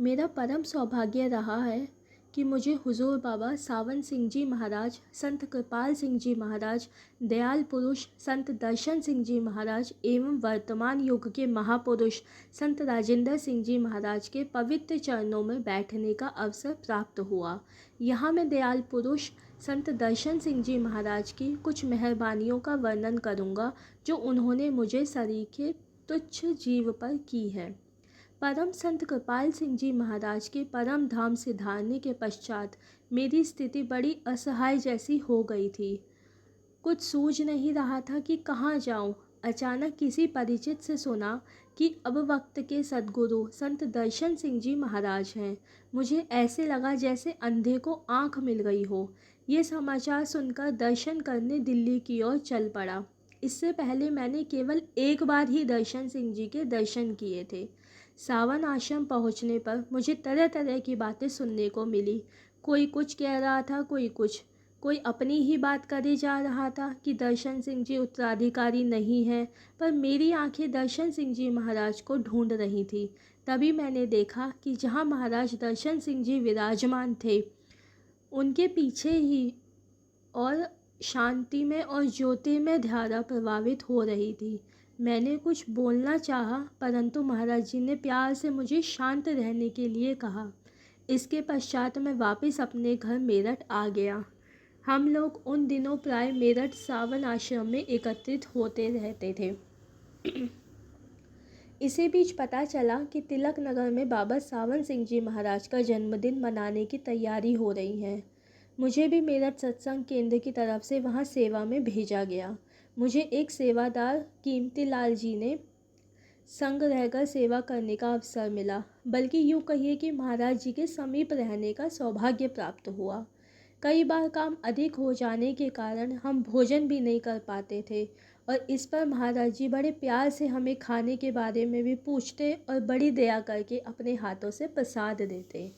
मेरा परम सौभाग्य रहा है कि मुझे हुजूर बाबा सावन सिंह जी महाराज, संत कृपाल सिंह जी महाराज, दयाल पुरुष संत दर्शन सिंह जी महाराज एवं वर्तमान युग के महापुरुष संत राजेंद्र सिंह जी महाराज के पवित्र चरणों में बैठने का अवसर प्राप्त हुआ। यहाँ मैं दयाल पुरुष संत दर्शन सिंह जी महाराज की कुछ मेहरबानियों का वर्णन करूँगा जो उन्होंने मुझे सरीखे तुच्छ जीव पर की है। परम संत कृपाल सिंह जी महाराज के परम धाम से धारने के पश्चात मेरी स्थिति बड़ी असहाय जैसी हो गई थी। कुछ सूझ नहीं रहा था कि कहाँ जाऊँ। अचानक किसी परिचित से सुना कि अब वक्त के सद्गुरु संत दर्शन सिंह जी महाराज हैं। मुझे ऐसे लगा जैसे अंधे को आँख मिल गई हो। ये समाचार सुनकर दर्शन करने दिल्ली की ओर चल पड़ा। इससे पहले मैंने केवल एक बार ही दर्शन सिंह जी के दर्शन किए थे। सावन आश्रम पहुंचने पर मुझे तरह तरह की बातें सुनने को मिली। कोई कुछ कह रहा था, कोई कुछ। कोई अपनी ही बात करे जा रहा था कि दर्शन सिंह जी उत्तराधिकारी नहीं हैं, पर मेरी आंखें दर्शन सिंह जी महाराज को ढूंढ रही थी। तभी मैंने देखा कि जहां महाराज दर्शन सिंह जी विराजमान थे, उनके पीछे ही और शांति में और ज्योति में धारा प्रवाहित हो रही थी। मैंने कुछ बोलना चाहा, परंतु महाराज जी ने प्यार से मुझे शांत रहने के लिए कहा। इसके पश्चात मैं वापस अपने घर मेरठ आ गया। हम लोग उन दिनों प्राय मेरठ सावन आश्रम में एकत्रित होते रहते थे। इसी बीच पता चला कि तिलक नगर में बाबा सावन सिंह जी महाराज का जन्मदिन मनाने की तैयारी हो रही है। मुझे भी मेरठ सत्संग केंद्र की तरफ से वहां सेवा में भेजा गया। मुझे एक सेवादार कीमती लाल जी ने संग रहकर सेवा करने का अवसर मिला, बल्कि यूँ कहिए कि महाराज जी के समीप रहने का सौभाग्य प्राप्त हुआ। कई बार काम अधिक हो जाने के कारण हम भोजन भी नहीं कर पाते थे और इस पर महाराज जी बड़े प्यार से हमें खाने के बारे में भी पूछते और बड़ी दया करके अपने हाथों से प्रसाद देते।